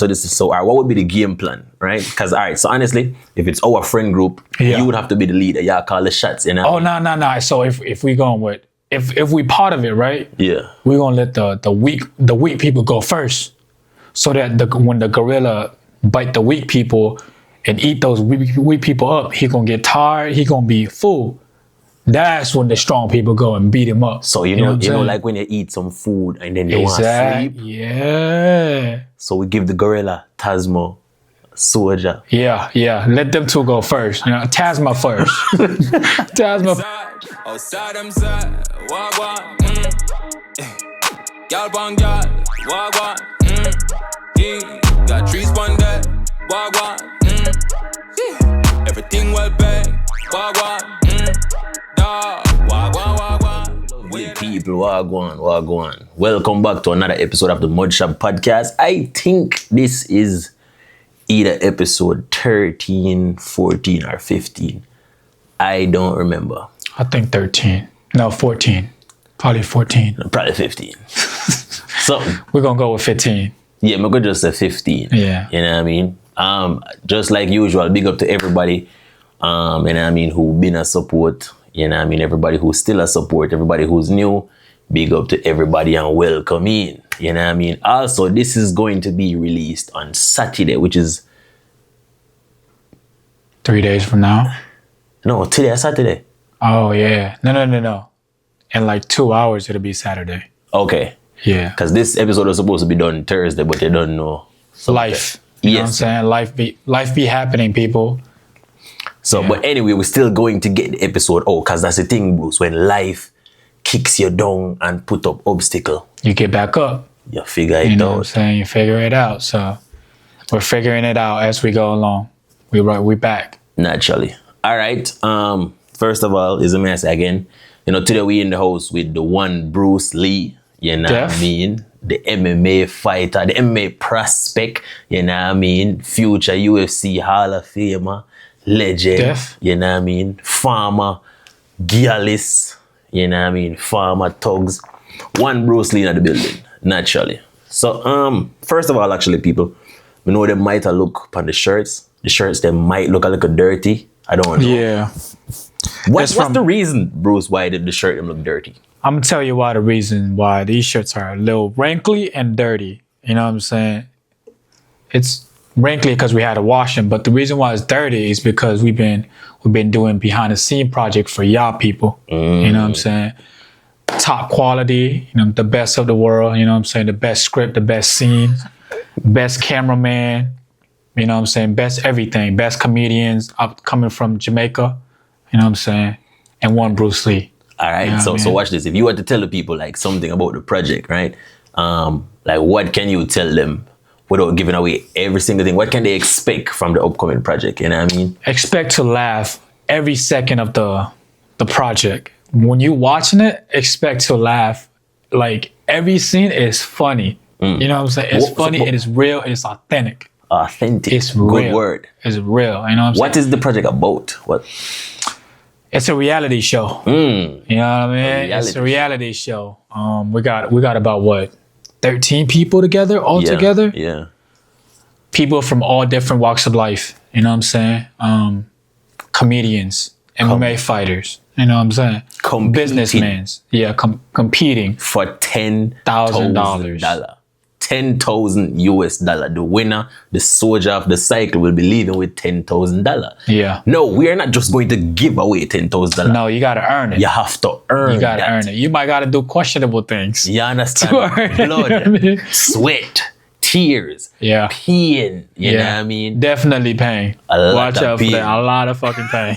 So this is all right, what would be the game plan, right? Because all right, so honestly, if it's our friend group, you would have to be the leader. Y'all call the shots, you know? Oh no. So if we going with if we part of it, right? Yeah. We're gonna let the weak people go first. So that when the gorilla bite the weak people and eat those weak people up, he gonna get tired, he gonna be full. That's when the strong people go and beat him up. So you know, like when you eat some food and then you want to sleep. Yeah. So we give the gorilla Tasmo, Soldier. Yeah. Let them two go first. You know, Tasma first. Tasma. Outside them side, wagwan. Y'all bang y'all, wagwan. Got trees one day, wagwan. Everything well paid, wagwan. Good people, wagwan. Welcome back to another episode of the Mudshop podcast. I think this is either episode 13, 14, or 15. I don't remember. I think 13. No, 14. Probably 14. Probably 15. So we're gonna go with 15. Yeah, I'm gonna just say 15. Yeah. You know what I mean? Just like usual, big up to everybody, you know what I mean, who been a support. You know what I mean? Everybody who's still a support, everybody who's new, big up to everybody and welcome in. You know what I mean? Also, this is going to be released on Saturday, which is 3 days from now. No, today is Saturday. Oh, yeah. No. In like 2 hours, it'll be Saturday. Okay. Yeah. Because this episode was supposed to be done Thursday, but they don't know. Life. You know what I'm saying? Life be happening, people. So, But anyway, we're still going to get the episode out because that's the thing, Bruce. When life kicks you down and put up obstacle, you get back up. You figure it out. You know what I'm saying? You figure it out. So we're figuring it out as we go along. We back. Naturally. All right. First of all, is a mess again. You know, today we in the house with the one Bruce Lee. You know what I mean? The MMA fighter, the MMA prospect. You know what I mean? Future UFC Hall of Famer. Legend, you know what I mean? Farmer, Gialis, you know what I mean? Farmer, Tugs. One Bruce Lee in the building, naturally. So, first of all, actually, people, we know they might look upon the shirts. The shirts, they might look a little dirty. I don't know. Yeah. What's the reason, Bruce, why did the shirt them look dirty? I'm going to tell you why the reason why these shirts are a little wrinkly and dirty. You know what I'm saying? It's wrinkly because we had to wash them, but the reason why it's dirty is because we've been doing behind the scene project for y'all people. You know what I'm saying? Top quality, you know, the best of the world, you know what I'm saying? The best script, the best scene, best cameraman, you know what I'm saying? Best everything, best comedians up coming from Jamaica, you know what I'm saying? And one Bruce Lee. All right, you know so watch this. If you were to tell the people like something about the project, right? Like what can you tell them without giving away every single thing? What can they expect from the upcoming project? You know what I mean? Expect to laugh every second of the project. When you watching it, expect to laugh. Like every scene is funny. You know what I'm saying? It's funny, it is real, it is authentic. Authentic. It's real. Good word. It's real. You know what I'm saying? What is the project about? What? It's a reality show. You know what I mean? It's a reality show. We got about what? 13 people together, all together. Yeah. People from all different walks of life. You know what I'm saying? Comedians, MMA fighters. You know what I'm saying? Businessmen. Yeah, competing. For $10,000. $10,000 US. The winner, the soldier of the cycle, will be leaving with $10,000. Yeah. No, we are not just going to give away $10,000. No, you got to earn it. You have to earn it. You got to earn it. You might got to do questionable things. You understand? Blood, sweat, tears, pain. You know what I mean? Definitely pain. Watch out for that. A lot of fucking pain.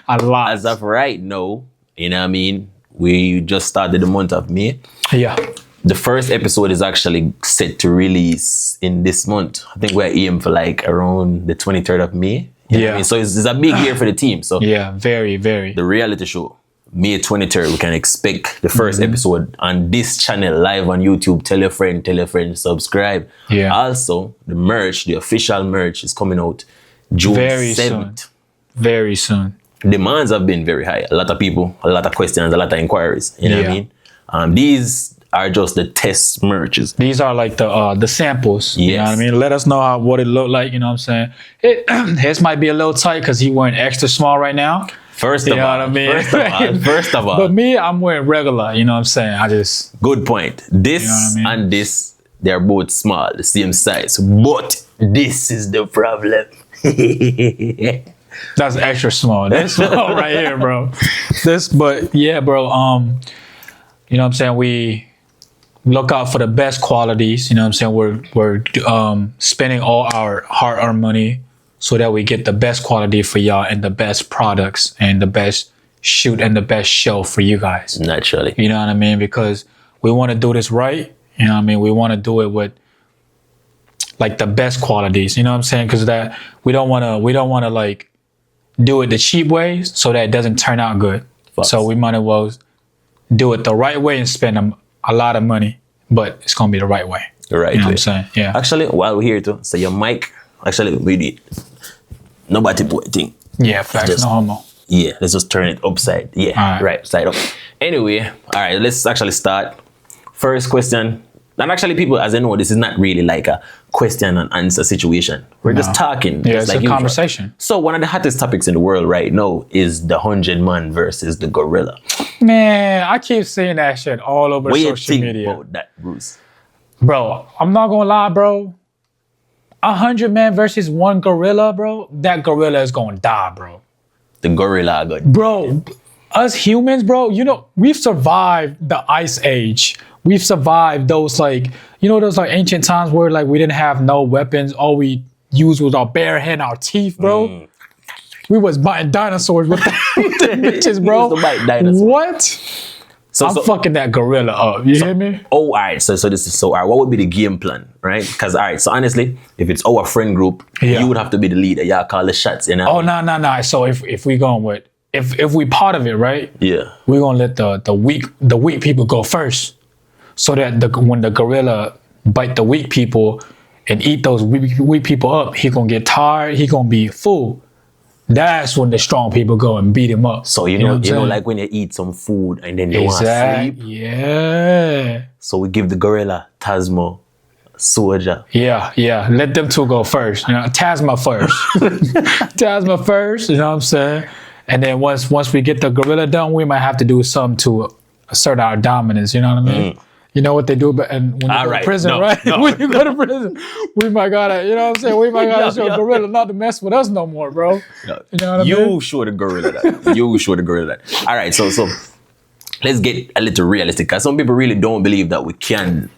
A lot. As of right now, you know what I mean? We just started the month of May. Yeah. The first episode is actually set to release in this month. I think we're aiming for like around the 23rd of May. You know what I mean? So it's a big year for the team. So yeah, very, very. The reality show, May 23rd, we can expect the first episode on this channel live on YouTube. Tell your friend, subscribe. Yeah. Also, the merch, the official merch is coming out June 7th. Very soon. Demands have been very high. A lot of people, a lot of questions, a lot of inquiries. You know what I mean? are just the test merches. These are like the samples. You know what I Yes. mean? Let us know what it looked like. You know what I'm saying? His might be a little tight because he wearing extra small right now. First You of know all, what I mean? first of all, But me, I'm wearing regular. You know what I'm saying? I just good point. This You know what I mean? and this, they're both small, the same size. But this is the problem. that's extra small. That's small right here, bro. But yeah, bro. You know what I'm saying? We look out for the best qualities. You know what I'm saying? We're spending all our hard-earned money so that we get the best quality for y'all and the best products and the best shoot and the best show for you guys. Naturally. You know what I mean? Because we want to do this right. You know what I mean? We want to do it with like the best qualities. You know what I'm saying? Because that we don't want to like do it the cheap way so that it doesn't turn out good. Facts. So we might as well do it the right way and spend a lot of money, but it's gonna be the right way. Right. You know what I'm saying? Yeah. Actually, while we're here too, so your mic, actually, we did. Nobody put a thing. Yeah, facts. Just- No homo. Yeah, let's just turn it upside. Yeah, All right. side up. Anyway, all right, let's actually start. First question. And actually, people, as I know, this is not really like a question and answer situation. We're just talking. Yeah, just it's like a usual. conversation. So one of the hottest topics in the world right now is the 100-man versus the gorilla. Man, I keep seeing that shit all over What do you social think media. about that, Bruce? Bro, I'm not gonna lie, bro. 100 man versus one gorilla, bro. That gorilla is gonna die, bro. The gorilla got Bro, us humans, bro, you know, we've survived the ice age. We've survived those like, you know, those like ancient times where like we didn't have no weapons. All we used was our bare hand, our teeth, bro. We was biting dinosaurs with the bitches, bro. We used to bite dinosaurs. What? So, I'm fucking that gorilla up. You hear me? oh, all right. So this is so. All right, what would be the game plan, right? Because all right. So honestly, if it's our friend group, Yeah. you would have to be the leader. Y'all call the shots, you know? Oh no. So if we going with if we part of it, right? Yeah. We're gonna let the weak people go first, so that when the gorilla bite the weak people and eat those weak people up, he gonna get tired. He gonna be full. That's when the strong people go and beat him up. So you what know, I'm saying? like when you eat some food and then you want to Exactly. sleep. Yeah. So we give the gorilla Tasmo, soldier. Yeah. Let them two go first. You know, Tasma first. Tasma first. You know what I'm saying? And then once we get the gorilla done, we might have to do something to assert our dominance. You know what I mean? You know what they do, but and when you go to right. prison, No, right? no. When you go to prison, we might gotta, you know what I'm saying? We might gotta show gorilla not to mess with us no more, bro. You know what I mean? You show the gorilla that. You show the gorilla that. All right. So let's get a little realistic, because some people really don't believe that we can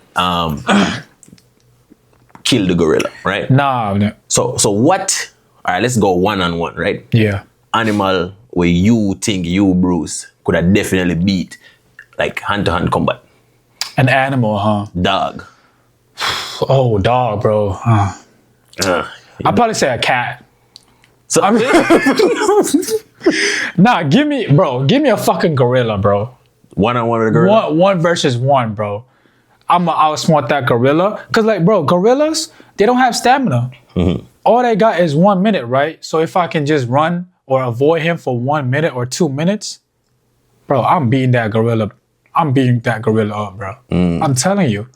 kill the gorilla, right? Nah. So what? All right. Let's go one-on-one, right? Yeah. Animal where you think you, Bruce, could have definitely beat, like hand-to-hand combat. An animal, huh? Dog. Oh, dog, bro. I'd probably say a cat. So Nah, give me a fucking gorilla, bro. one-on-one with a gorilla. One versus one, bro. I'ma outsmart that gorilla. Cause like, bro, gorillas, they don't have stamina. All they got is 1 minute, right? So if I can just run or avoid him for 1 minute or 2 minutes, bro, I'm beating that gorilla. I'm beating that gorilla up, bro. I'm telling you.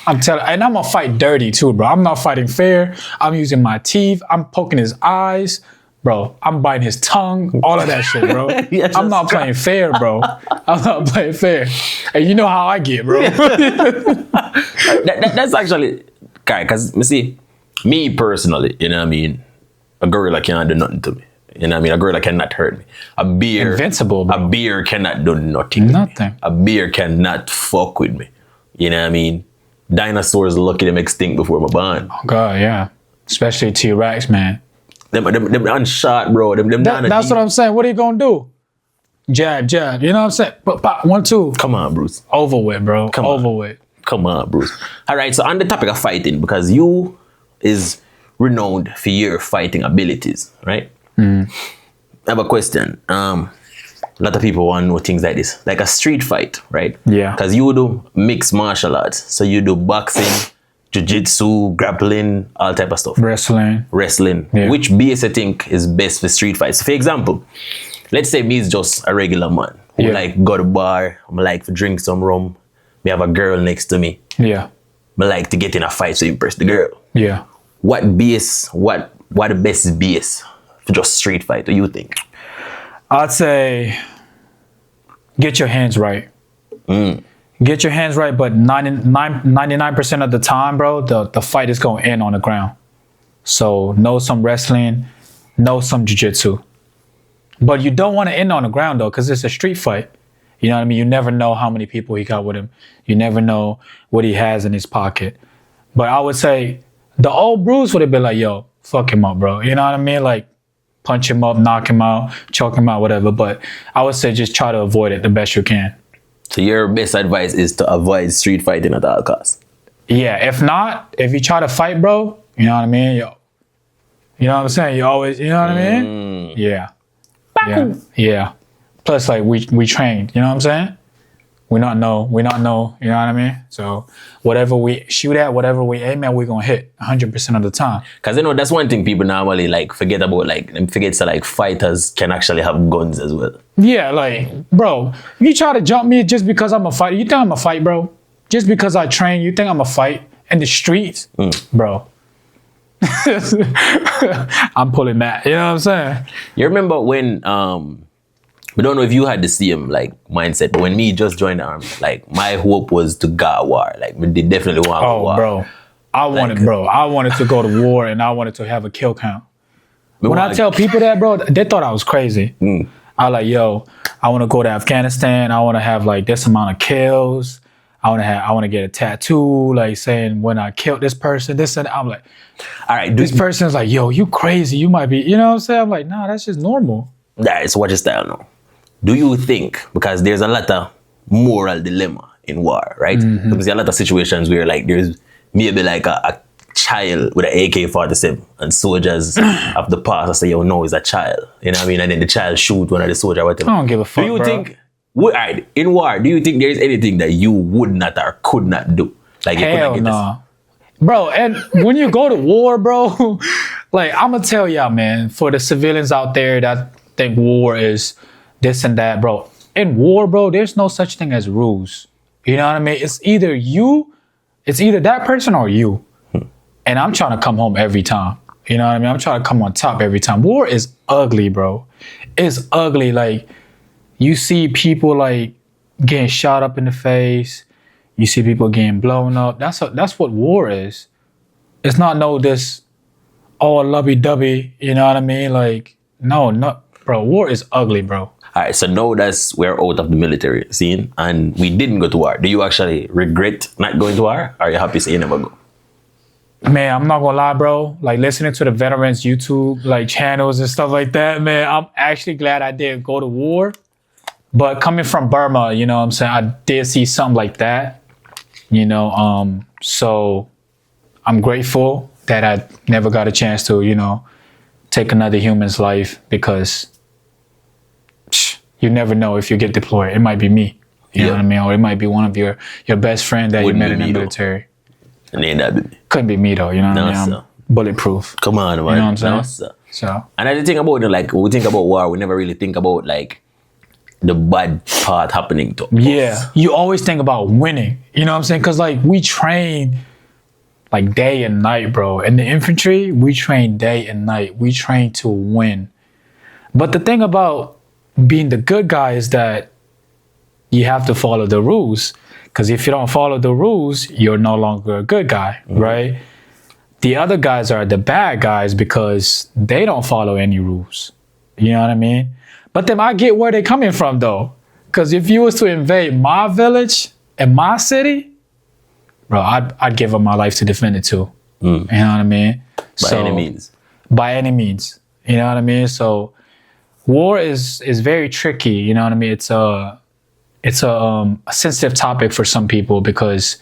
And I'm gonna fight dirty too, bro. I'm not fighting fair. I'm using my teeth. I'm poking his eyes. Bro, I'm biting his tongue. All of that shit, bro. I'm not playing fair, bro. I'm not playing fair. And you know how I get, bro. That's actually, because me personally, you know what I mean? A gorilla cannot do nothing to me. You know what I mean? A gorilla cannot hurt me. A bear, Invincible, bro. A bear cannot do nothing. Nothing. A bear cannot fuck with me. You know what I mean? Dinosaurs lucky them extinct before my born. Oh, God, yeah. Especially T-Rex, man. Them unshot, bro. Them That's what I'm saying. What are you gonna do? Jab. You know what I'm saying? Pop, 1, 2. Come on, Bruce. Over with, bro. Over with. Come on, Bruce. All right, so on the topic of fighting, because you is renowned for your fighting abilities, right? I have a question. A lot of people want to know things like this, like a street fight, right? Yeah. Because you do mixed martial arts, so you do boxing, jiu-jitsu, grappling, all type of stuff. Wrestling. Yeah. Which base I think is best for street fights? For example, let's say me is just a regular man who Yeah. like go to bar, I'm like to drink some rum, me have a girl next to me. Yeah. Me like to get in a fight to impress the girl. Yeah. What base, what the best base for just street fight, do you think? I'd say get your hands right. Get your hands right, but 99% of the time, bro, the fight is going to end on the ground. So know some wrestling, know some jiu-jitsu. But you don't want to end on the ground, though, because it's a street fight. You know what I mean? You never know how many people he got with him. You never know what he has in his pocket. But I would say the old Bruce would have been like, yo, fuck him up, bro. You know what I mean? Like, punch him up, knock him out, choke him out, whatever. But I would say just try to avoid it the best you can. So your best advice is to avoid street fighting at all costs? Yeah, if not, if you try to fight, bro, you know what I mean? Yo, you know what I'm saying? You always, you know what I mean? Yeah. Yeah. Plus, like, we trained, you know what I'm saying? We not know, you know what I mean? So whatever we shoot at, whatever we aim at, we're going to hit 100% of the time. Because, you know, that's one thing people normally, like, forget about, like, them forget to, like, fighters can actually have guns as well. Yeah, like, bro, you try to jump me just because I'm a fighter. You think I'm a fight, bro? Just because I train, you think I'm a fight in the streets? Bro. I'm pulling that, you know what I'm saying? You remember when, we don't know if you had the same, like, mindset, but when me just joined the army, like, my hope was to go war. Like, they definitely want to war. Bro. I wanted to go to war and I wanted to have a kill count. When I tell people that, bro, they thought I was crazy. I was like, yo, I want to go to Afghanistan. I want to have like this amount of kills. I want to get a tattoo, like saying when I killed this person, this and that. I'm like, all right, this person's like, yo, you crazy. You might be, you know what I'm saying? I'm like, nah, that's just normal. That's what your style now. Do you think, because there's a lot of moral dilemma in war, right? There's a lot of situations where like there's maybe like a child with an AK-47 and soldiers of the past say, yo, no, he's a child. You know what I mean? And then the child shoot one of the soldiers, whatever. I don't give a fuck, Do you bro. think, all right, in war, do you think there is anything that you would not or could not do? Like, you Hell couldn't get no. Bro, and when you go to war, bro, like, I'm going to tell y'all, man, for the civilians out there that think war is this and that, bro. In war, bro, there's no such thing as rules. You know what I mean? It's either that person or you. And I'm trying to come home every time. You know what I mean? I'm trying to come on top every time. War is ugly, bro. It's ugly. Like, you see people, like, getting shot up in the face. You see people getting blown up. That's what war is. It's not this all lovey-dovey, you know what I mean? Like, no, bro, war is ugly, bro. All right, so now that's we're out of the military scene and we didn't go to war. Do you actually regret not going to war? Or are you happy to say you never go? Man, I'm not gonna lie, bro. Like, listening to the veterans YouTube like channels and stuff like that, man, I'm actually glad I didn't go to war. But coming from Burma, you know what I'm saying, I did see something like that. You know, so I'm grateful that I never got a chance to, you know, take another human's life because you never know if you get deployed. It might be me. You know what I mean? Or it might be one of your best friend that you met in the military. And then that be me. Couldn't be me though, you know what I mean? I'm bulletproof. Come on, man. You know what I'm No, saying? So. And the thing about it, like, when we think about war, we never really think about, like, the bad part happening to us. Yeah, you always think about winning. You know what I'm saying? Because, like, we train, like, day and night, bro. In the infantry, we train day and night. We train to win. But the thing about being the good guy is that you have to follow the rules. Because if you don't follow the rules, you're no longer a good guy, right? The other guys are the bad guys because they don't follow any rules. You know what I mean? But then I get where they're coming from, though. Because if you was to invade my village and my city, bro, I'd give up my life to defend it too. You know what I mean? By any means. By any means. You know what I mean? So war is very tricky. You know what I mean? It's a sensitive topic for some people because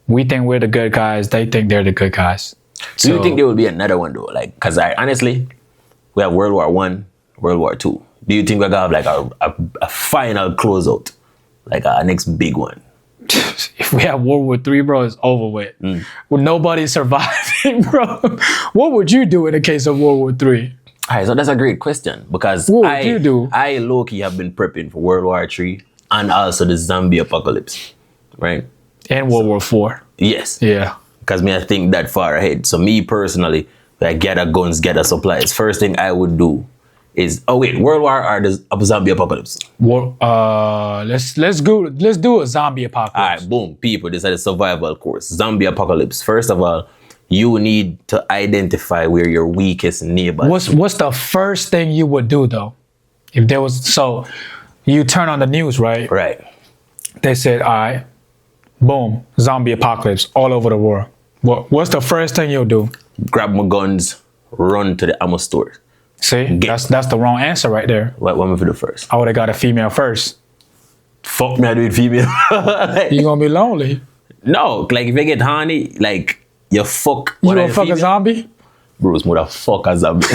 we think we're the good guys. They think they're the good guys. Do you think there will be another one, though? Like, because honestly, we have World War I, World War II. Do you think we're going to have like a final closeout? Like a next big one? If we have World War III, bro, it's over with. With nobody surviving, bro. What would you do in the case of World War III? All right, so that's a great question because what would you do? I low-key have been prepping for World War III and also the zombie apocalypse, right? And World War IV. Yes. Yeah. Because me, I think that far ahead. So me personally, like gather guns, gather supplies. First thing I would do is World War or the zombie apocalypse. Let's do a zombie apocalypse. All right, boom, people. This is a survival course. Zombie apocalypse. First of all, you need to identify where your weakest neighbors. What's the first thing you would do though? If there was you turn on the news, right? Right. They said, all right, boom, zombie apocalypse all over the world. What's the first thing you'll do? Grab my guns, run to the ammo store. See, that's the wrong answer right there. What am I for the first? I would have got a female first. Fuck me, I do it female. You're gonna be lonely. No, like if you get horny, like you fuck. You gonna fuck a zombie? Bruce, motherfucker zombie.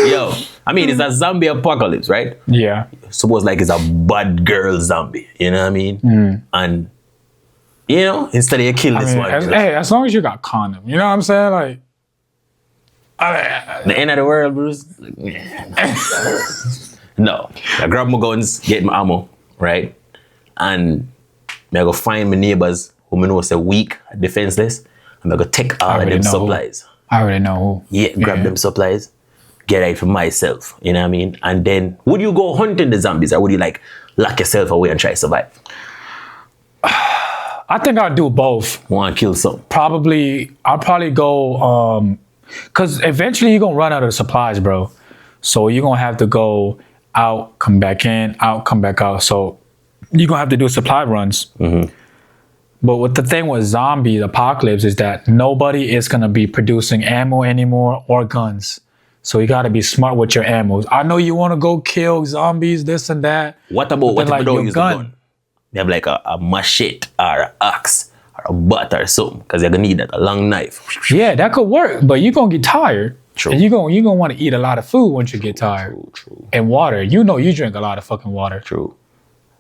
Yo, I mean, it's a zombie apocalypse, right? Yeah. Suppose like it's a bad girl zombie, you know what I mean? And, you know, instead of you kill this one. As long as you got condom, you know what I'm saying? Like, the end of the world, Bruce. Like, no. I grab my guns, get my ammo, right? And I go find my neighbors who I know are weak, defenseless, and I go take all of them supplies. I already know who. Yeah, grab them supplies, get out for myself, you know what I mean? And then, would you go hunting the zombies or would you like lock yourself away and try to survive? I think I'll do both. Want to kill some? I'll probably go, because eventually you're going to run out of supplies, bro. So you're going to have to go out, come back in, out, come back out. So you're going to have to do supply runs. Mm-hmm. But what the thing with zombie apocalypse is that nobody is going to be producing ammo anymore or guns. So you got to be smart with your ammo. I know you want to go kill zombies, this and that. What if you don't use the gun? You have like a machete or an axe or a bat or something because you're going to need that, a long knife. Yeah, that could work, but you're going to get tired. True. And you're going to want to eat a lot of food once you get tired. True. And water. You know you drink a lot of fucking water. True.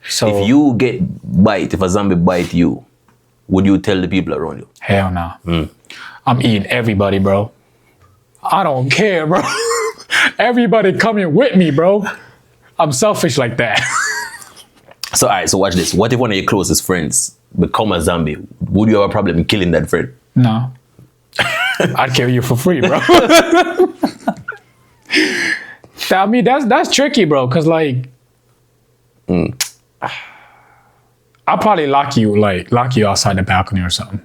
So if you get bite, if a zombie bite you, would you tell the people around you? Hell no. I'm eating everybody, bro. I don't care, bro. Everybody coming with me, bro. I'm selfish like that. So, all right, so watch this. What if one of your closest friends become a zombie? Would you have a problem in killing that friend? No. I'd kill you for free, bro. I mean, that's tricky, bro, because, like, I'll probably lock you outside the balcony or something.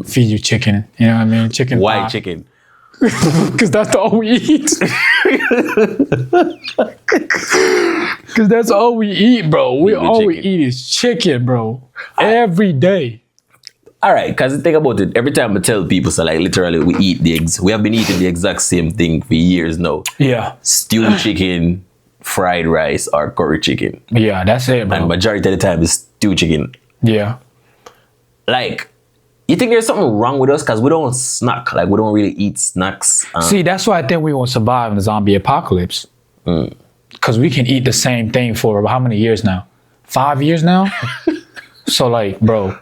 Feed you chicken. You know what I mean? Chicken. Why pie. chicken? Because that's all we eat. Because that's all we eat, bro. We eat is chicken, bro. Every day. All right, because think about it. Every time I tell people, so like literally we eat the eggs. We have been eating the exact same thing for years now. Yeah. Stewed chicken, fried rice, or curry chicken. Yeah, that's it, bro. And majority of the time is stewed chicken. Yeah. Like, you think there's something wrong with us because we don't snack? Like, we don't really eat snacks. See, that's why I think we won't survive in the zombie apocalypse. Because we can eat the same thing for how many years now? 5 years now? So, like, bro,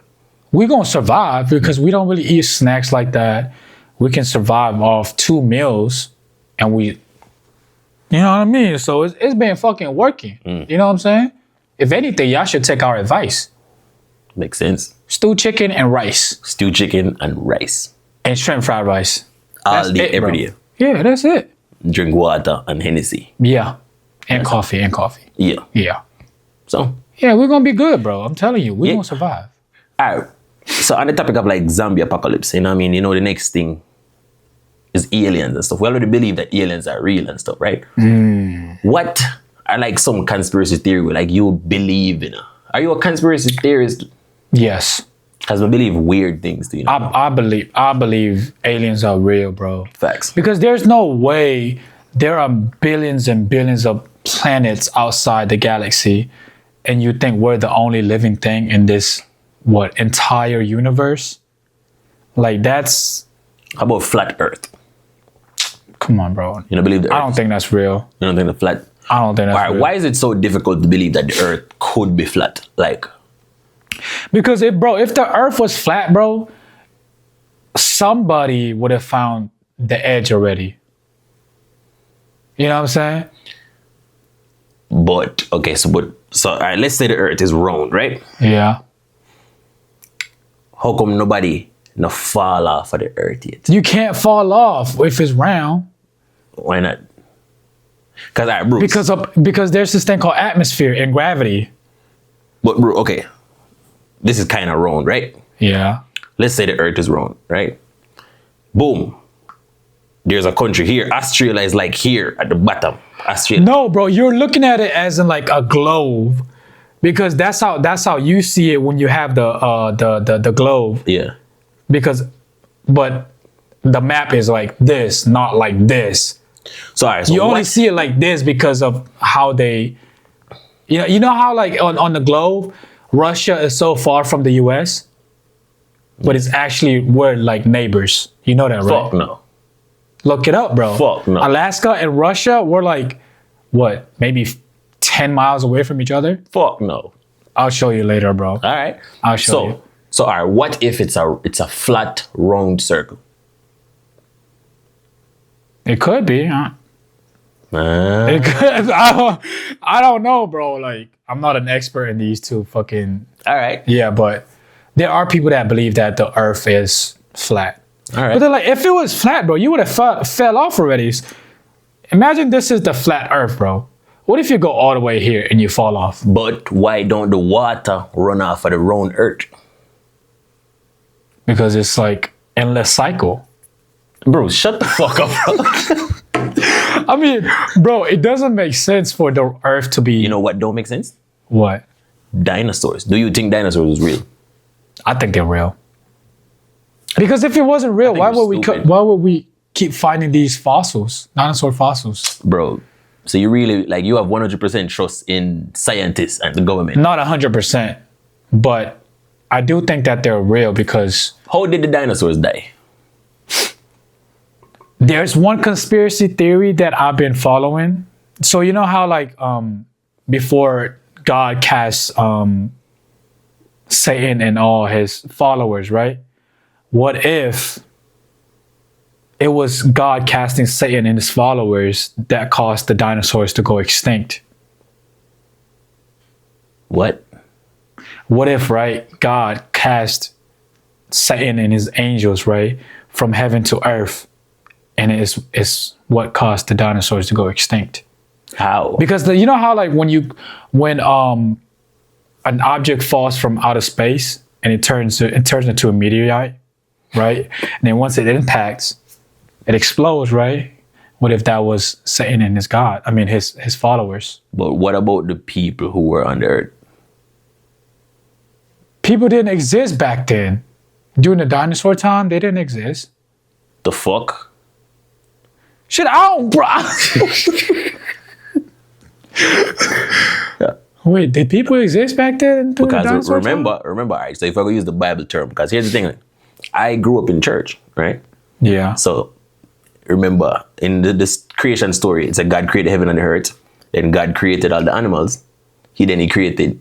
we're going to survive because we don't really eat snacks like that. We can survive off 2 meals and you know what I mean? So it's been fucking working. You know what I'm saying? If anything, y'all should take our advice. Makes sense. Stewed chicken and rice. Stewed chicken and rice. And shrimp fried rice. All day, every day. Yeah, that's it. Drink water and Hennessy. Yeah. And coffee. Yeah. Yeah. So. Yeah, we're going to be good, bro. I'm telling you, we're going to survive. All right. So on the topic of like zombie apocalypse, you know what I mean? You know, the next thing is aliens and stuff. We already believe that aliens are real and stuff, right? What are like some conspiracy theory like you believe in? Are you a conspiracy theorist? Yes. Because we believe weird things, do you know? I believe aliens are real, bro. Facts. Because there's no way there are billions and billions of planets outside the galaxy and you think we're the only living thing in this, entire universe? Like, that's... How about flat Earth? Come on, bro. You don't believe the Earth? I don't think that's real. You don't think the flat... I don't think that's real. Why is it so difficult to believe that the Earth could be flat? Like... Because, if the Earth was flat, bro, somebody would have found the edge already. You know what I'm saying? But, okay, so but So, all right, let's say the Earth is round, right? Yeah. How come nobody no fall off of the Earth yet? You can't fall off if it's round. Why not? Because, all right, Bruce. Because there's this thing called atmosphere and gravity. But, bro, okay. This is kind of round, right? Yeah. Let's say the Earth is round, right? Boom. There's a country here. Australia is like here at the bottom. Australia. No, bro, you're looking at it as in like a globe, because that's how you see it when you have the globe. Yeah. But the map is like this, not like this. So, all right, so you only see it like this because of how they, you know how like on the globe, Russia is so far from the US, but it's actually we're like neighbors. You know that, right? Fuck no. Look it up, bro. Fuck no. Alaska and Russia were like, what, maybe 10 miles away from each other? Fuck no. I'll show you later, bro. All right. I'll show you. So, all right, what if it's a flat, round circle? It could be. Huh? Uh, It could. I don't know, bro. Like, I'm not an expert in these two fucking. all right. Yeah, but there are people that believe that the Earth is flat. All right. But they're like, if it was flat, bro, you would have fell off already. Imagine this is the flat Earth, bro. What if you go all the way here and you fall off? But why don't the water run off of the round Earth? Because it's like endless cycle. Bro, shut the fuck up, bro. I mean, bro, it doesn't make sense for the Earth to be. You know what don't make sense? What? Dinosaurs. Do you think dinosaurs was real? I think they're real. Because if it wasn't real, why would we keep finding these fossils, dinosaur fossils? Bro, so you really, like, you have 100% trust in scientists and the government? Not 100%, but I do think that they're real because... How did the dinosaurs die? There's one conspiracy theory that I've been following. So you know how like before God cast Satan and all his followers, right? What if it was God casting Satan and his followers that caused the dinosaurs to go extinct? What? What if, right, God cast Satan and his angels, right, from heaven to earth, and it's what caused the dinosaurs to go extinct? How? Because you know how like when an object falls from outer space and it turns into a meteorite, right? And then once it impacts, it explodes, right? What if that was Satan and his God? I mean, his followers. But what about the people who were on the earth? People didn't exist back then. During the dinosaur time, they didn't exist. The fuck? Shit, I don't, bro. Yeah. Wait, did people exist back then? During the Because dinosaur remember, all right, so if I go use the Bible term, because here's the thing, I grew up in church, right? time? Yeah. So remember, in this creation story, it's like God created heaven and the earth, then God created all the animals. He created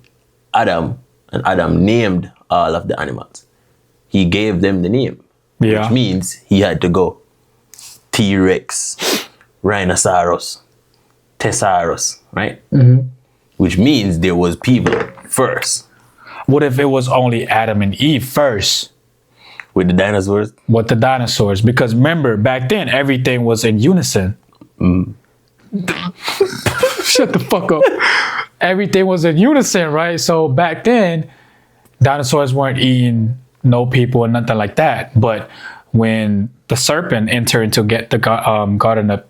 Adam, and Adam named all of the animals. He gave them the name, Yeah. which means he had to go T-Rex, Rhinoceros, Thesaurus, right? Mm-hmm. Which means there was people first. What if it was only Adam and Eve first? With the dinosaurs? With the dinosaurs? Because remember, back then, everything was in unison. Shut the fuck up. Everything was in unison, right? So back then, dinosaurs weren't eating no people and nothing like that. But when the serpent entered into get the garden of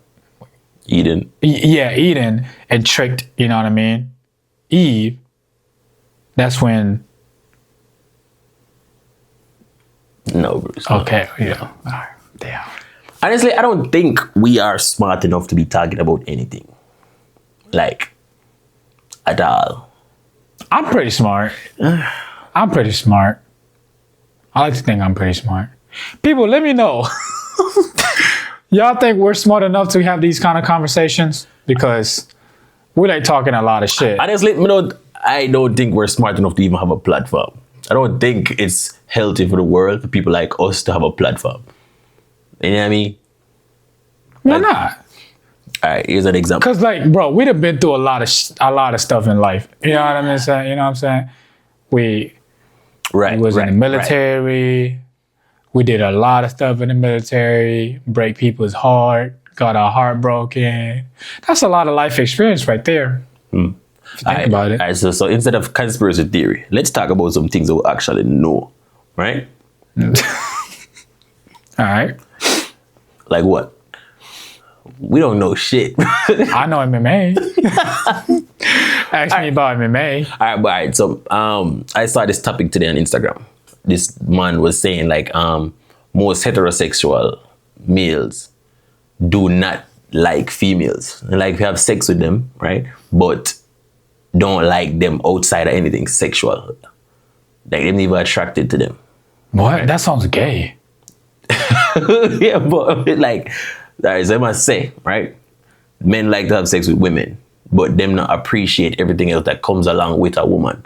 Eden. Eden, and tricked, you know what I mean, Eve, that's when... No, Bruce. No. Okay, yeah. All right. Damn. Honestly, I don't think we are smart enough to be talking about anything. Like, at all. I'm pretty smart. I'm pretty smart. I like to think I'm pretty smart. People, let me know. Y'all think we're smart enough to have these kind of conversations? Because we like talking a lot of shit. Honestly, I don't think we're smart enough to even have a platform. I don't think it's healthy for the world for people like us to have a platform. You know what I mean? Why not? All right, here's an example. Cause like, bro, we'd have been through a lot of stuff in life. You know what I mean? Saying, you know what I'm saying? We was in the military. Right. We did a lot of stuff in the military. Break people's heart. Got our heart broken. That's a lot of life experience right there. If you think about it. All right, so instead of conspiracy theory, let's talk about some things that we actually know, right? All right. Like what? We don't know shit. I know MMA. Ask me about MMA. All right. So I saw this topic today on Instagram. This man was saying like most heterosexual males do not like females. Like we have sex with them, right? But don't like them outside of anything sexual. Like they're never attracted to them. What? That sounds gay. Yeah, but like, as I must say, right? Men like to have sex with women, but them not appreciate everything else that comes along with a woman.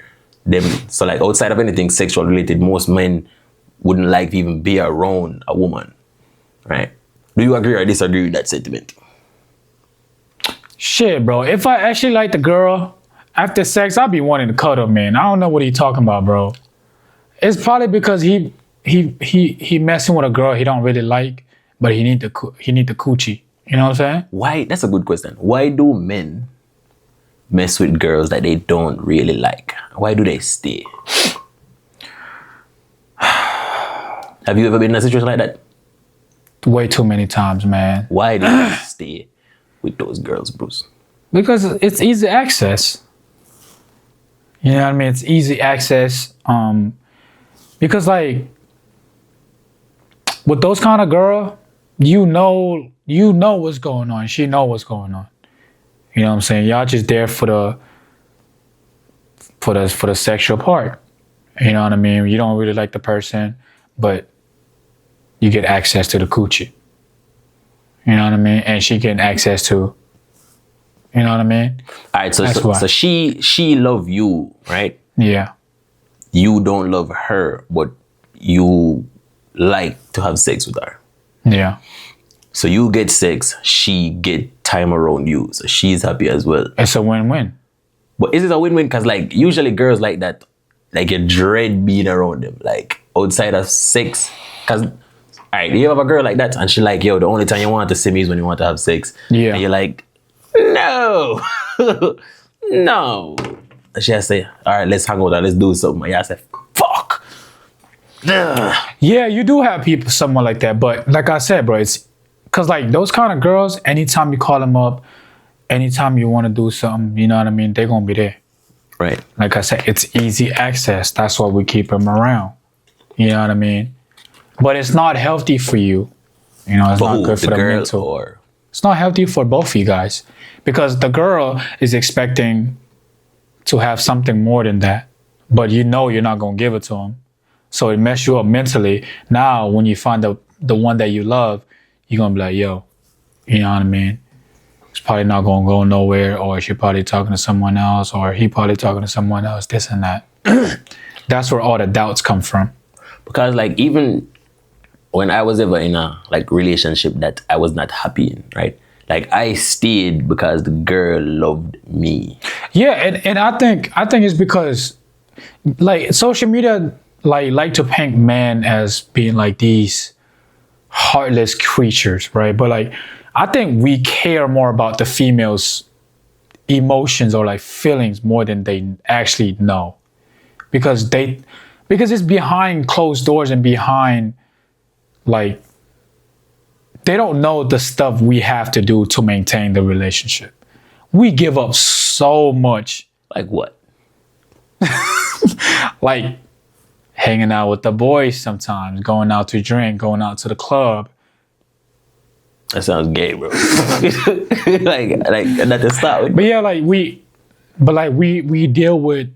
So like outside of anything sexual related, most men wouldn't like to even be around a woman, right? Do you agree or disagree with that sentiment? Shit, bro. If I actually like the girl after sex, I'll be wanting to cuddle, man. I don't know what he's talking about, bro. It's probably because he messing with a girl he don't really like, but he need the coochie. You know what I'm saying? Why? That's a good question. Why do men mess with girls that they don't really like? Why do they stay? Have you ever been in a situation like that? Way too many times, man. Why do they stay with those girls, Bruce? Because it's easy access. You know what I mean? It's easy access. Because like with those kind of girl, you know what's going on. She know what's going on. You know what I'm saying? Y'all just there for the sexual part. You know what I mean? You don't really like the person, but you get access to the coochie. You know what I mean? And she getting access to, you know what I mean? All right, so she love you, right? Yeah. You don't love her, but you like to have sex with her. Yeah. So you get sex, she get time around you. So she's happy as well. It's a win-win. But is it a win-win? Because like usually girls like that, like you dread being around them. Like outside of sex. Because, all right, you have a girl like that and she like, yo, the only time you want to see me is when you want to have sex. Yeah. And you're like, no. No. And she say, all right, let's hang out and let's do something. And I say, fuck. Ugh. Yeah, you do have people, someone like that. But like I said, bro, it's because like those kind of girls, anytime you call them up, anytime you want to do something, you know what I mean? They're going to be there. Right. Like I said, it's easy access. That's why we keep them around. You know what I mean? But it's not healthy for you. You know, it's not good for the mental. It's not healthy for both of you guys. Because the girl is expecting to have something more than that. But you know you're not going to give it to him. So it messes you up mentally. Now, when you find the one that you love, you're going to be like, yo, you know what I mean? It's probably not going to go nowhere, or she probably talking to someone else, or he probably talking to someone else, this and that. That's where all the doubts come from. Because like even when I was ever in a like relationship that I was not happy in, right? Like I stayed because the girl loved me. Yeah, and I think it's because like social media like to paint men as being like these heartless creatures, right? But like I think we care more about the females' emotions or like feelings more than they actually know. Because it's behind closed doors and behind like they don't know the stuff we have to do to maintain the relationship. We give up so much. Like what? Like hanging out with the boys sometimes, going out to drink, going out to the club. That sounds gay, bro. like not to start with. But yeah, we deal with,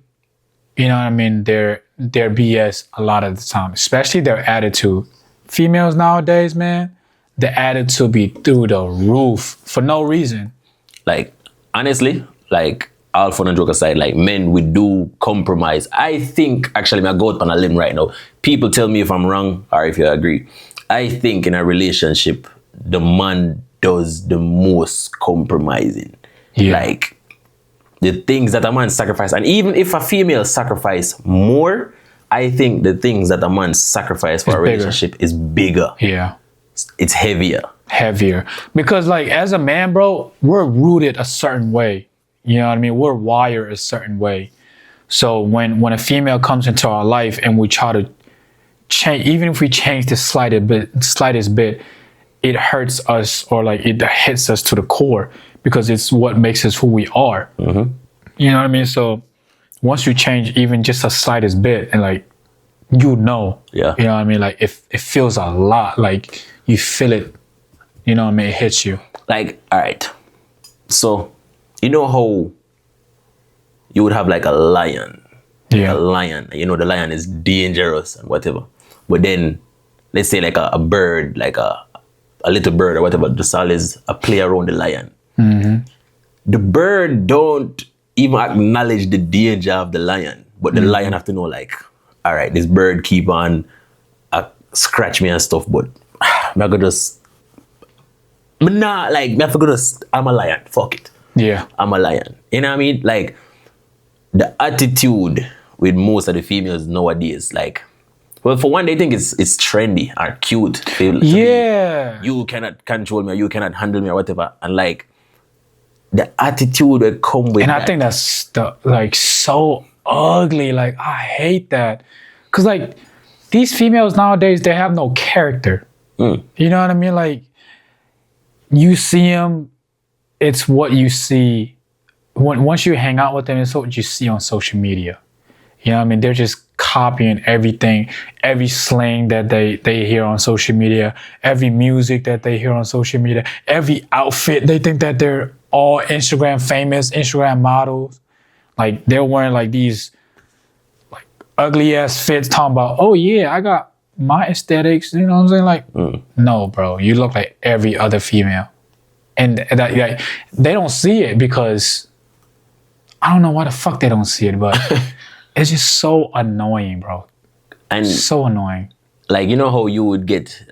you know what I mean, their BS a lot of the time, especially their attitude. Females nowadays, man, the attitude be through the roof for no reason. Like, honestly, like, all fun and joke aside, like, men, we do compromise. I think, actually, I'm going to go out on a limb right now. People tell me if I'm wrong or if you agree. I think in a relationship, the man does the most compromising. Yeah. Like the things that a man sacrifice, and even if a female sacrifice more, I think the things that a man sacrifice for a relationship is bigger. Yeah. It's heavier. Because like as a man, bro, we're rooted a certain way. You know what I mean? We're wired a certain way. So when a female comes into our life and we try to change, even if we change the slightest bit, it hurts us, or like it hits us to the core, because it's what makes us who we are. Mm-hmm. You know what I mean? So once you change even just the slightest bit, and like, you know what I mean? Like it feels a lot, like you feel it, you know what I mean? It hits you. Like, all right. So, you know how you would have like a lion. Yeah. A lion. You know, the lion is dangerous and whatever. But then, let's say like a bird, like a little bird or whatever, just always a play around the lion. Mm-hmm. The bird don't even acknowledge the danger of the lion. But the lion have to know, like, all right, this bird keep on scratch me and stuff, but I'm not gonna just... But nah, like, I'm a lion. Fuck it. Yeah. I'm a lion. You know what I mean? Like, the attitude with most of the females nowadays, like, well, for one, they think it's trendy or cute. You cannot control me, or you cannot handle me, or whatever. And like, the attitude that come with and that. I think that's like so ugly. Like, I hate that. Cause like these females nowadays, they have no character. You know what I mean? Like, you see them, it's what you see. Once you hang out with them, it's what you see on social media. You know what I mean? They're just copying everything, every slang that they hear on social media, every music that they hear on social media, every outfit. They think that they're all Instagram famous, Instagram models. Like, they're wearing like these like ugly ass fits, talking about, oh yeah, I got my aesthetics. You know what I'm saying? Like, no, bro, you look like every other female. And that, like, they don't see it because I don't know why the fuck they don't see it, but it's just so annoying, bro. And so annoying. Like, you know how you would get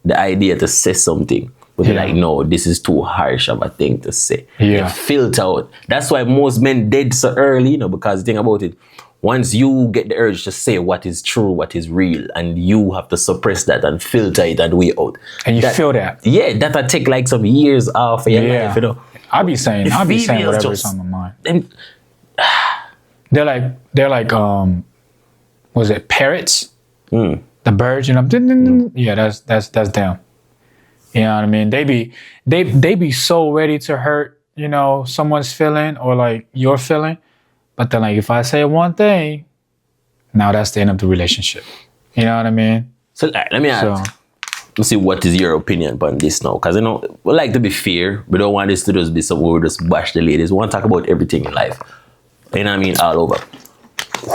the idea to say something, but you're like, no, this is too harsh of a thing to say. Yeah. Filter out. That's why most men dead so early, you know, because think about it. Once you get the urge to say what is true, what is real, and you have to suppress that and filter it and weigh out. And you feel that. Yeah, that'll take like some years off of your life, you know. I be saying whatever's on my mind. And they're like was it parrots? The birds, you know. Yeah, that's them. You know what I mean? They be so ready to hurt, you know, someone's feeling or like your feeling. But then, like, if I say one thing, now that's the end of the relationship. You know what I mean? So let me ask. Let's see, what is your opinion on this now? Because, you know, we like to be fair. We don't want this to just be something where we just bash the ladies. We want to talk about everything in life. You know what I mean? All over.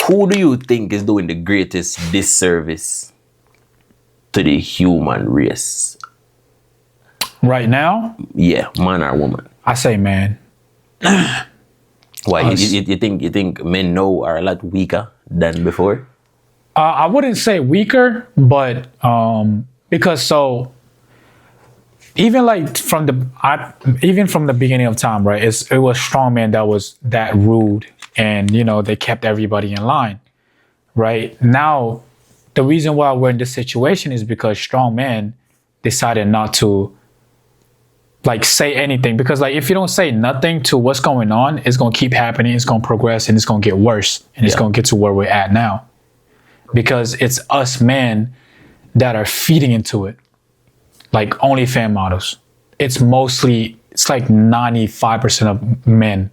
Who do you think is doing the greatest disservice to the human race? Right now? Yeah, man or woman? I say man. Why? You think men now are a lot weaker than before? I wouldn't say weaker, but because so even like from the beginning of time, right? It was strong men that was that rude, and you know they kept everybody in line, right? Now, the reason why we're in this situation is because strong men decided not to like say anything, because like if you don't say nothing to what's going on, it's gonna keep happening, it's gonna progress, and it's gonna get worse, and it's gonna get to where we're at now, because it's us men that are feeding into it, like OnlyFans models. It's like 95% of men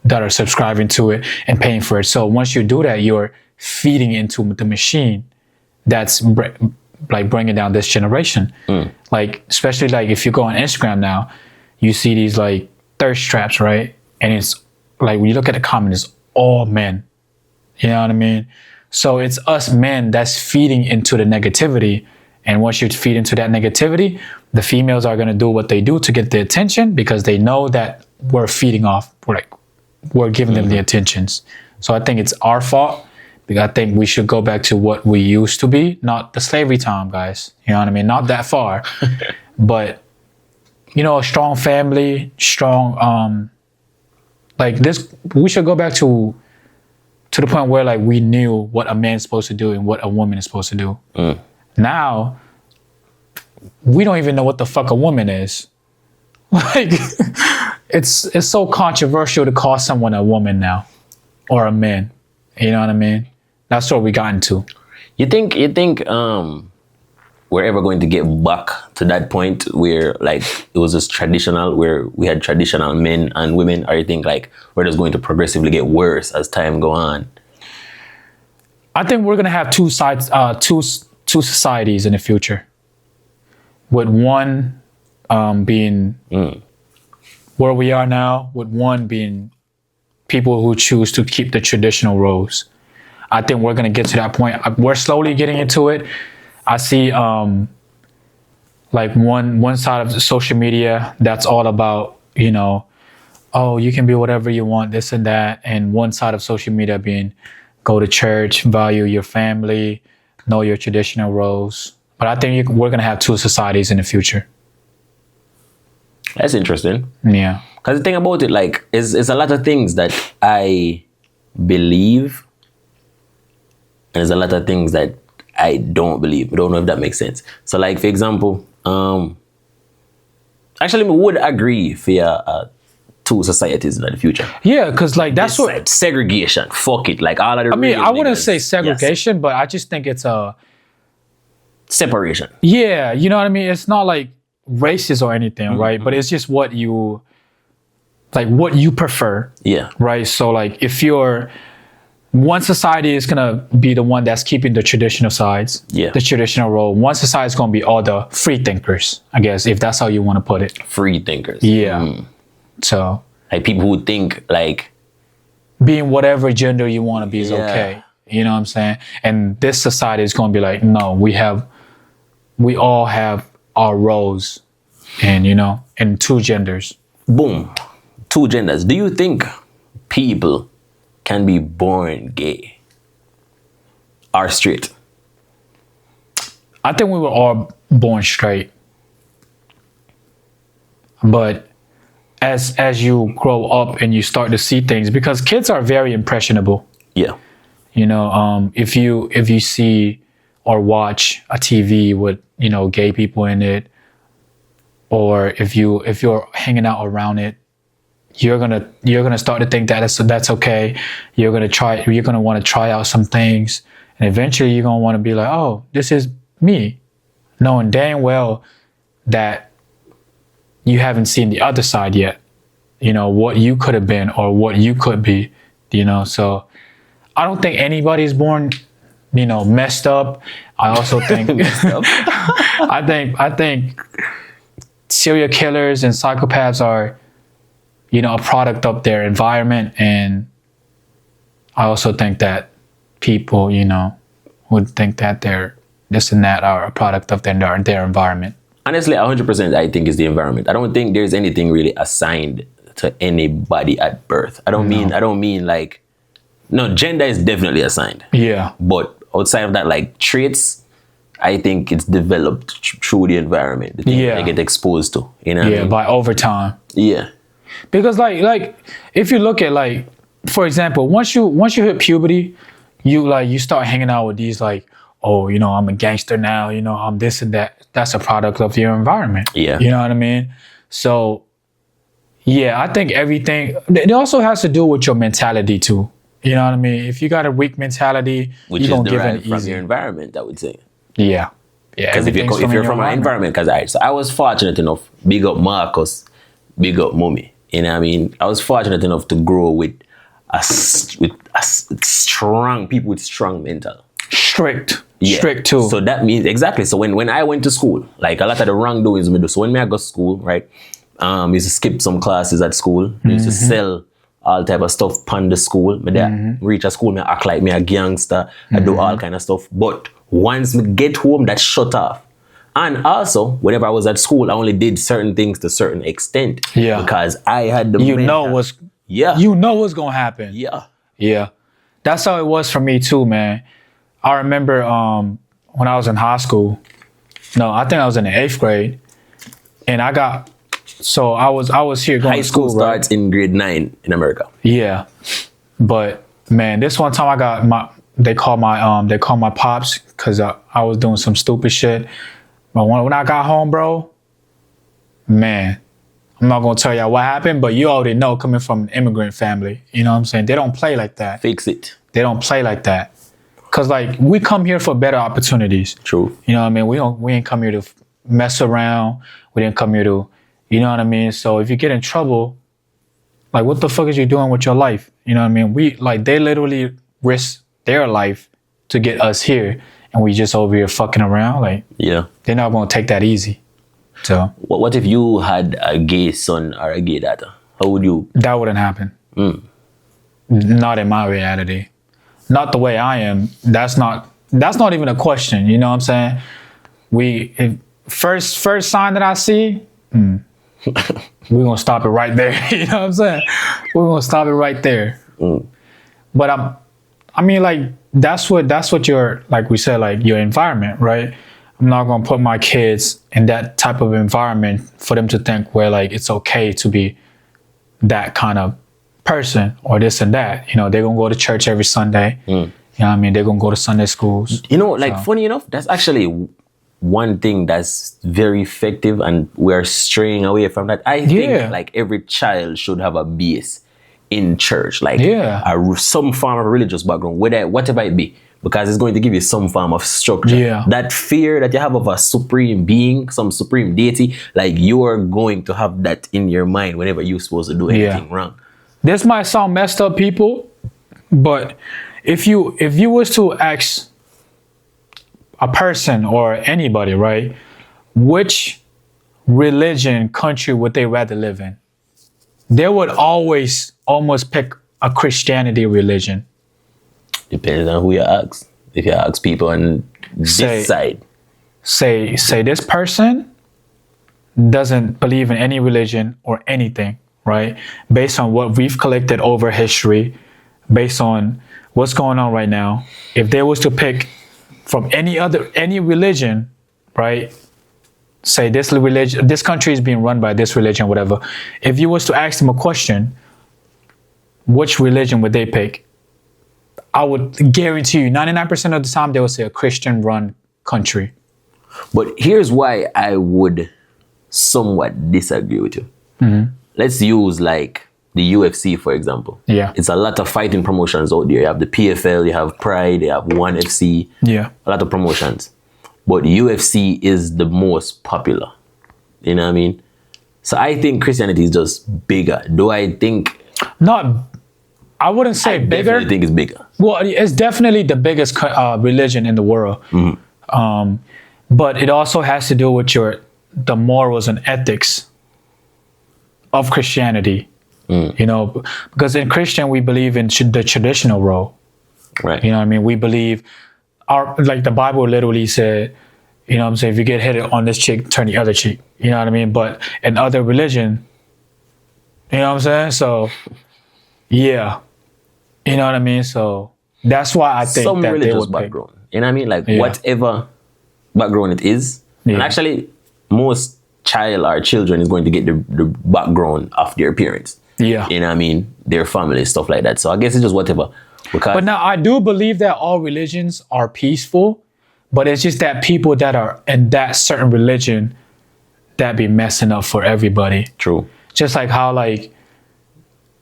that are subscribing to it and paying for it. So once you do that, you're feeding into the machine that's like bringing down this generation. Like, especially like if you go on Instagram now, you see these like thirst traps, right? And it's like, when you look at the comments, it's all men. You know what I mean? So it's us men that's feeding into the negativity. And once you feed into that negativity, the females are going to do what they do to get the attention, because they know that we're feeding off, we're giving them the attentions. So I think it's our fault. Because I think we should go back to what we used to be, not the slavery time, guys. You know what I mean? Not that far, but a strong family, strong, like this, we should go back to the point where like we knew what a man's supposed to do and what a woman is supposed to do. Now, we don't even know what the fuck a woman is. Like, it's so controversial to call someone a woman now, or a man. You know what I mean? That's what we got into. You think we're ever going to get back to that point where like it was just traditional, where we had traditional men and women, or you think like we're just going to progressively get worse as time go on? I think we're gonna have two sides, two societies in the future. With one being where we are now, with one being people who choose to keep the traditional roles. I think we're gonna get to that point. We're slowly getting into it. I see like one side of the social media that's all about, oh, you can be whatever you want, this and that. And one side of social media being go to church, value your family, know your traditional roles. But I think we're going to have two societies in the future. That's interesting. Yeah. Because the thing about it, like, is a lot of things that I believe, and there's a lot of things that I don't believe. I don't know if that makes sense. So, like, for example, actually, I would agree for two societies in the future. Yeah, because, like, that's what... Segregation. Fuck it. Like, all of the... I mean, I wouldn't say segregation, but I just think it's a... Separation. Yeah, you know what I mean? It's not, like, racist or anything, right? But it's just what you... Like, what you prefer. Yeah. Right? So, like, if you're... One society is going to be the one that's keeping the traditional sides, the traditional role. One society is going to be all the free thinkers, I guess, if that's how you want to put it. Free thinkers. Yeah. So. Like people who think like. Being whatever gender you want to be is okay. You know what I'm saying? And this society is going to be like, no, we all have our roles and, and two genders. Boom. Two genders. Do you think people can be born gay or straight? I think we were all born straight. But as you grow up and you start to see things, because kids are very impressionable. Yeah. If you see or watch a TV with, gay people in it, or if you're hanging out around it, you're gonna start to think that that's okay. You're gonna want to try out some things, and eventually you're gonna want to be like, oh, this is me, knowing damn well that you haven't seen the other side yet. What you could have been or what you could be. So I don't think anybody's born, messed up. I also think I think serial killers and psychopaths are, a product of their environment. And I also think that people, would think that they're this and that are a product of their environment. Honestly, 100% I think is the environment. I don't think there's anything really assigned to anybody at birth. I don't mean like, no, gender is definitely assigned. Yeah. But outside of that, like traits, I think it's developed through the environment. The thing they get exposed to. What I mean? By overtime. Yeah. Because like if you look at like, for example, once you hit puberty, you start hanging out with these like, oh, I'm a gangster now, I'm this and that. That's a product of your environment. Yeah. You know what I mean? So yeah, I think everything, it also has to do with your mentality too. You know what I mean? If you got a weak mentality, you're gonna give it from your environment, I would say. Yeah. Yeah. Because if you're from an environment, so I was fortunate enough, big up Marcus, big up Mummy. You know what I mean? I was fortunate enough to grow with strong people with strong mental. Strict too. So that means exactly. So when I went to school, like a lot of the wrongdoings we do. So when I go to school, right? I used to skip some classes at school. I used to sell all type of stuff upon the school. But then reach a school, I act like me a gangster. I do all kind of stuff. But once me get home, that shut off. And also, whenever I was at school, I only did certain things to a certain extent. Yeah. Because I had the You know what's gonna happen. Yeah. Yeah. That's how it was for me too, man. I remember when I was in high school. No, I think I was in the 8th grade. And I got So I was here going High to school, school right? starts in grade 9 in America. Yeah, but man, this one time I got they called my pops because I was doing some stupid shit. But when I got home, bro, man, I'm not gonna tell y'all what happened, but you already know coming from an immigrant family. You know what I'm saying? They don't play like that. Fix it. They don't play like that. Cause like we come here for better opportunities. True. You know what I mean? We ain't come here to mess around. We didn't come here to, you know what I mean? So if you get in trouble, like what the fuck is you doing with your life? You know what I mean? They literally risk their life to get us here, and we just over here fucking around. Like, Yeah. they're not gonna take that easy. So What if you had a gay son or a gay daughter? How would you? that wouldn't happen. Not in my reality. Not the way I am. That's not even a question. You know what I'm saying? First sign that I see, we're gonna stop it right there. You know what I'm saying? We're gonna stop it right there. But I mean, like that's what your, like we said, like your environment, right? I'm not gonna put my kids in that type of environment for them to think where like it's okay to be that kind of person or this and that. You know, they're gonna go to church every Sunday. You know what I mean? They're gonna go to Sunday schools. You know, like funny enough, that's actually one thing that's very effective, and we're straying away from that. I think like every child should have a base in church, like some form of religious background, whatever it be, because it's going to give you some form of structure. Yeah. That fear that you have of a supreme being, some supreme deity, like you're going to have that in your mind whenever you're supposed to do anything wrong. This might sound messed up, people, but if you was to ask a person or anybody, right, which religion, country would they rather live in? They would always almost pick a Christianity religion. Depends on who you ask. If you ask people on this side. Say this person doesn't believe in any religion or anything, right? Based on what we've collected over history, based on what's going on right now. If they was to pick from any religion, right? Say this religion, this country is being run by this religion, whatever. If you was to ask them a question, which religion would they pick? I would guarantee you 99% of the time they would say a Christian-run country. But here's why I would somewhat disagree with you. Let's use like the UFC, for example. Yeah. It's a lot of fighting promotions out there. You have the PFL, you have Pride, you have ONE FC. Yeah. A lot of promotions. But UFC is the most popular. You know what I mean? So I think Christianity is just bigger. Do I think... I wouldn't say bigger. I definitely think it's bigger. Well, it's definitely the biggest religion in the world. But it also has to do with the morals and ethics of Christianity. You know, because in Christian, we believe in the traditional role. Right. You know what I mean? We believe like the Bible literally said, you know what I'm saying, if you get hit on this cheek, turn the other cheek. You know what I mean? But in other religion, you know what I'm saying? So, yeah. You know what I mean? So that's why I think some that religious they would background. You know what I mean? Like whatever background it is. And actually, most child or children is going to get the background of their parents. Yeah. You know what I mean? Their family, stuff like that. So I guess it's just whatever. But now I do believe that all religions are peaceful, but it's just that people that are in that certain religion that be messing up for everybody. True. Just like how, like,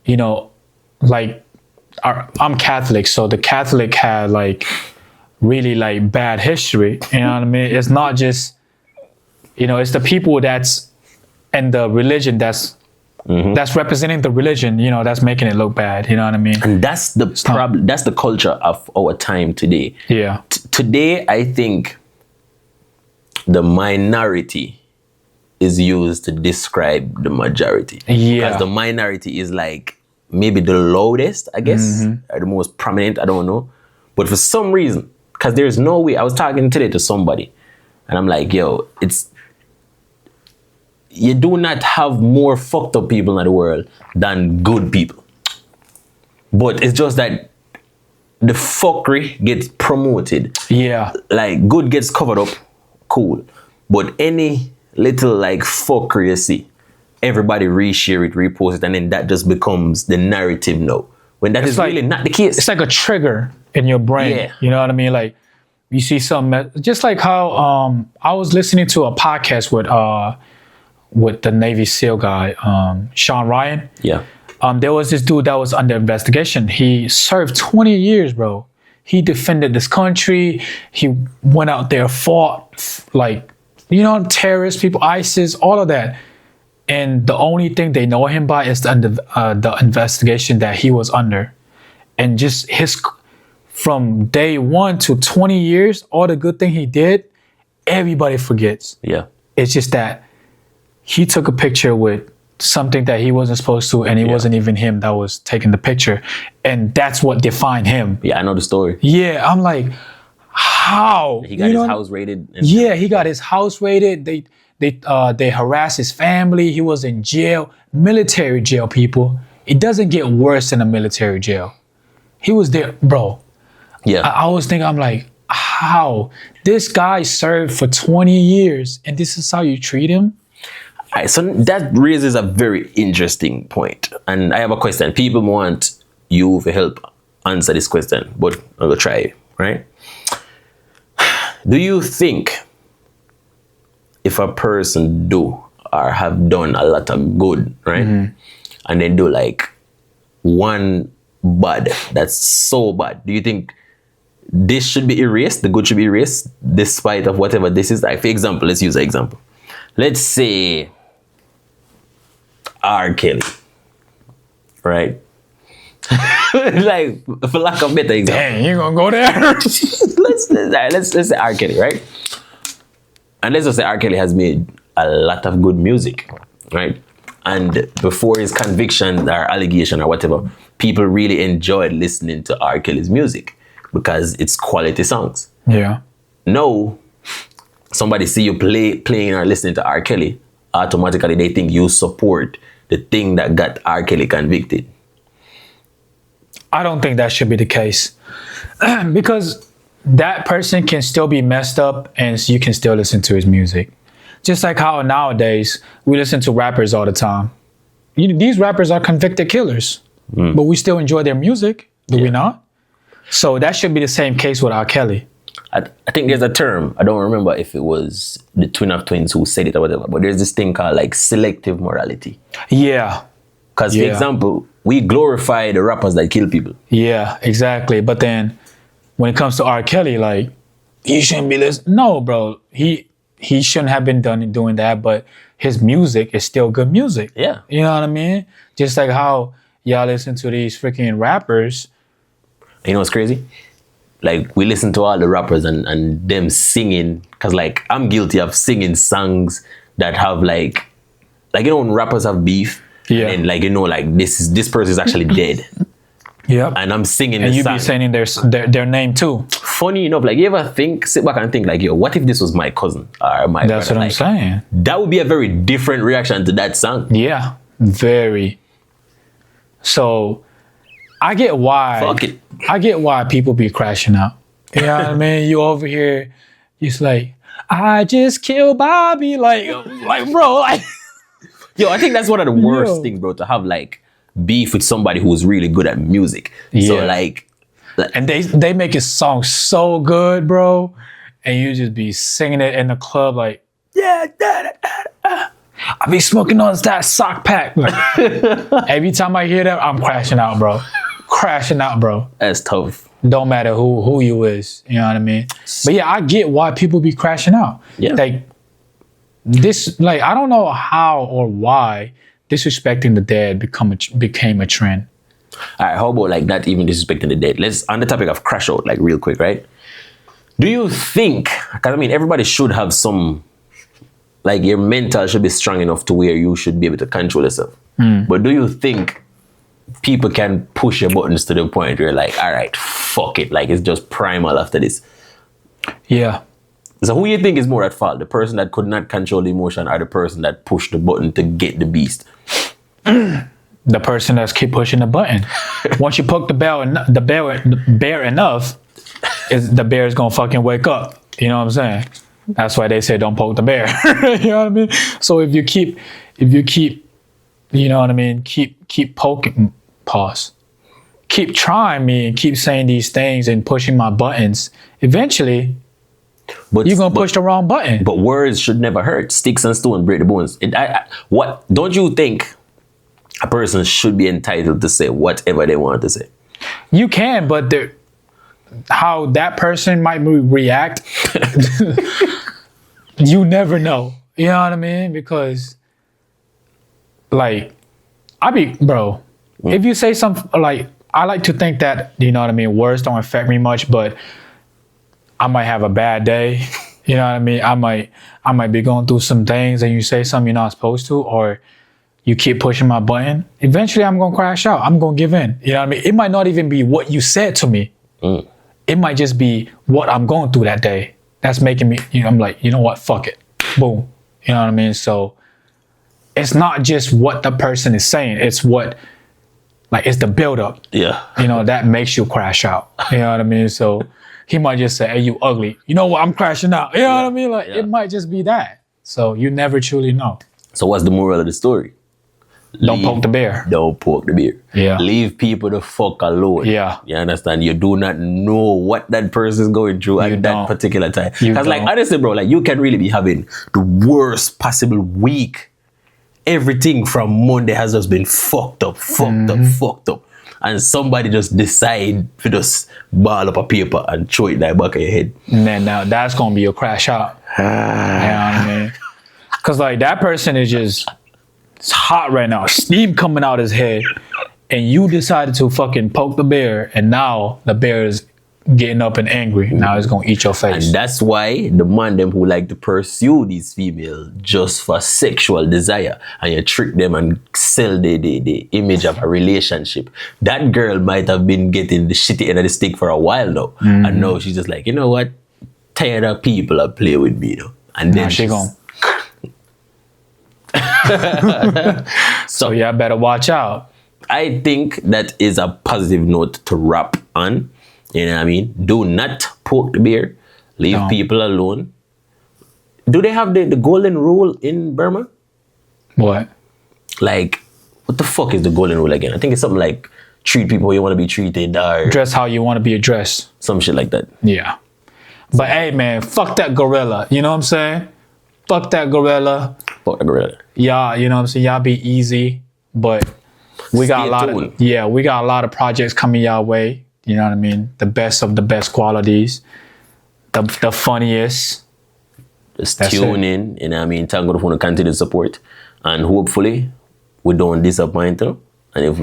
you know, like I'm Catholic, so the Catholic had like really like bad history. You know what I mean? It's not just, you know, it's the people that's in the religion that's representing the religion, you know, that's making it look bad. You know what I mean? And that's the problem. That's the culture of our time today. Yeah. Today, I think the minority is used to describe the majority. Yeah. Because the minority is like maybe the loudest, I guess, or the most prominent, I don't know. But for some reason, because there's no way, I was talking today to somebody, and I'm like, yo, you do not have more fucked up people in the world than good people. But it's just that the fuckery gets promoted. Yeah. Like, good gets covered up, cool. But any little, like, fuckery you see, everybody reshare it, repost it, and then that just becomes the narrative now. When that is really not the case. It's like a trigger in your brain. Yeah. You know what I mean? Like you see something, just like how I was listening to a podcast with the Navy SEAL guy, Sean Ryan. Yeah. There was this dude that was under investigation. He served 20 years, bro. He defended this country. He went out there, fought, like, you know, terrorists, people, ISIS, all of that. And the only thing they know him by is the investigation that he was under. And just from day 1 to 20 years, all the good thing he did, everybody forgets. Yeah. It's just that he took a picture with something that he wasn't supposed to, and it wasn't even him that was taking the picture. And that's what defined him. Yeah, I know the story. Yeah, I'm like, how? He got his house raided. Yeah, he got his house raided. They harassed his family. He was in jail, military jail, people. It doesn't get worse than a military jail. He was there, bro. Yeah. I was thinking, I'm like, how? This guy served for 20 years, and this is how you treat him? All right, so that raises a very interesting point. And I have a question. People want you to help answer this question, but I'm going to try, right? Do you think if a person do or have done a lot of good, right? Mm-hmm. And they do like one bad, that's so bad, do you think this should be erased? The good should be erased despite of whatever this is? Like, for example, let's use an example. Let's say R. Kelly, right? Like, for lack of better example. Dang, you gonna go there? let's say R. Kelly, right? And let's just say R. Kelly has made a lot of good music, right? And before his conviction or allegation or whatever, people really enjoyed listening to R. Kelly's music because it's quality songs. Yeah. No, somebody see you playing or listening to R. Kelly, automatically they think you support the thing that got R. Kelly convicted. I don't think that should be the case. Because that person can still be messed up and you can still listen to his music. Just like how nowadays we listen to rappers all the time. These rappers are convicted killers, but we still enjoy their music, do we not? So that should be the same case with R. Kelly. I think there's a term, I don't remember if it was the Twin of Twins who said it or whatever, but there's this thing called like selective morality. Yeah. Because, for example, we glorify the rappers that kill people. Yeah, exactly. But then when it comes to R. Kelly, like, he shouldn't be listening. No, bro. He shouldn't have been doing that, but his music is still good music. Yeah. You know what I mean? Just like how y'all listen to these freaking rappers. You know what's crazy? Like, we listen to all the rappers and them singing, because, like, I'm guilty of singing songs that have, like, you know, when rappers have beef, and, like, you know, like, this person is actually dead. Yeah. And I'm singing and this you song. be saying their name too. Funny enough, like, you ever sit back and think, like, yo, what if this was my cousin or my That's brother? what I'm saying. That would be a very different reaction to that song. Yeah, very. So, I get why. Fuck it. I get why people be crashing out. You know what I mean? You over here, it's like, I just killed Bobby. Like bro, like. Yo, I think that's one of the worst things, bro, to have, like, beef with somebody who's really good at music. Yeah. So, like, and they make a song so good, bro, and you just be singing it in the club like, yeah, I be smoking on that sock pack. Like, every time I hear that, I'm crashing out, bro. Crashing out, bro. That's tough. Don't matter who you is, you know what I mean? But yeah, I get why people be crashing out. Yeah. Like, this, like, I don't know how or why disrespecting the dead became a trend. All right, how about, like, not even disrespecting the dead? Let's, on the topic of crash out, like, real quick, right? Do you think, because, I mean, everybody should have some, like, your mental should be strong enough to where you should be able to control yourself. But do you think people can push your buttons to the point where, like, all right, fuck it, like, it's just primal after this? Yeah. So who you think is more at fault? The person that could not control the emotion or the person that pushed the button to get the beast? The person that's keep pushing the button. Once you poke the bear enough, the bear is gonna fucking wake up. You know what I'm saying? That's why they say don't poke the bear. You know what I mean? So if you keep you know what I mean, keep poking, pause, keep trying me and keep saying these things and pushing my buttons, eventually you're gonna push the wrong button. But words should never hurt. Sticks and stones break the bones. What don't you think a person should be entitled to say whatever they want to say? You can, but how that person might react, you never know. You know what I mean? Because, like, if you say something, like, I like to think that, you know what I mean, words don't affect me much, but I might have a bad day. You know what I mean? I might be going through some things and you say something you're not supposed to, or you keep pushing my button. Eventually, I'm going to crash out. I'm going to give in. You know what I mean? It might not even be what you said to me. It might just be what I'm going through that day. That's making me, you know, I'm like, you know what? Fuck it. Boom. You know what I mean? So it's not just what the person is saying. It's it's the buildup. Yeah. You know, that makes you crash out. You know what I mean? So he might just say, hey, you ugly. You know what? I'm crashing out. You know what I mean? Like, it might just be that. So you never truly know. So what's the moral of the story? Don't poke the bear. Don't poke the bear. Yeah. Leave people the fuck alone. Yeah. You understand? You do not know what that person is going through at that particular time. Because, like, honestly, bro, like, you can really be having the worst possible week. Everything from Monday has just been fucked up. And somebody just decide to just ball up a paper and throw it like back of your head. And then now that's going to be your crash out. You know what I mean? Because, like, that person is just... It's hot right now. Steam coming out his head. And you decided to fucking poke the bear. And now the bear is getting up and angry. Now it's going to eat your face. And that's why the man them who like to pursue these females just for sexual desire. And you trick them and sell the image of a relationship. That girl might have been getting the shitty end of the stick for a while now. And now she's just like, you know what? Tired of people that play with me, you know. And then she gone. So yeah, better watch out. I think that is a positive note to wrap on. You know what I mean? Do not poke the bear. Leave people alone. Do they have the golden rule in Burma? What? Like, what the fuck is the golden rule again? I think it's something like treat people how you want to be treated, or dress how you want to be addressed. Some shit like that. Yeah. But hey, man, fuck that gorilla. You know what I'm saying? Fuck that gorilla. Fuck the gorilla. Yeah, you know what I'm saying? Y'all be easy, but we got we got a lot of projects coming y'all way. You know what I mean? The best of the best qualities. The funniest. Just tune in, you know what I mean? Thank God for the continued support. And hopefully, we don't disappoint you. And if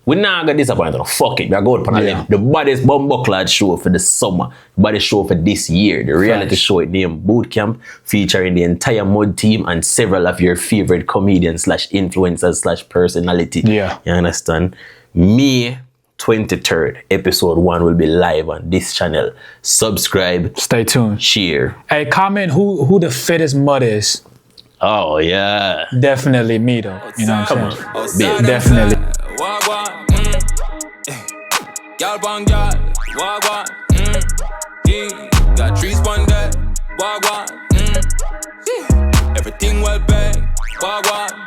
we're not going to disappoint you, fuck it. We're going to the baddest bumbucklad show for the summer. The baddest show for this year. The reality show named Boot Camp, featuring the entire Mud team and several of your favorite comedians / influencers / personality. Yeah. You understand? May 23rd, episode 1 will be live on this channel. Subscribe. Stay tuned. Share. Hey, comment who the fittest mud is. Oh, yeah. Definitely me, though. You know what I'm saying? Definitely. Y'all bang y'all, wagwan, got trees on that, wagwan, everything well bang, wagwan.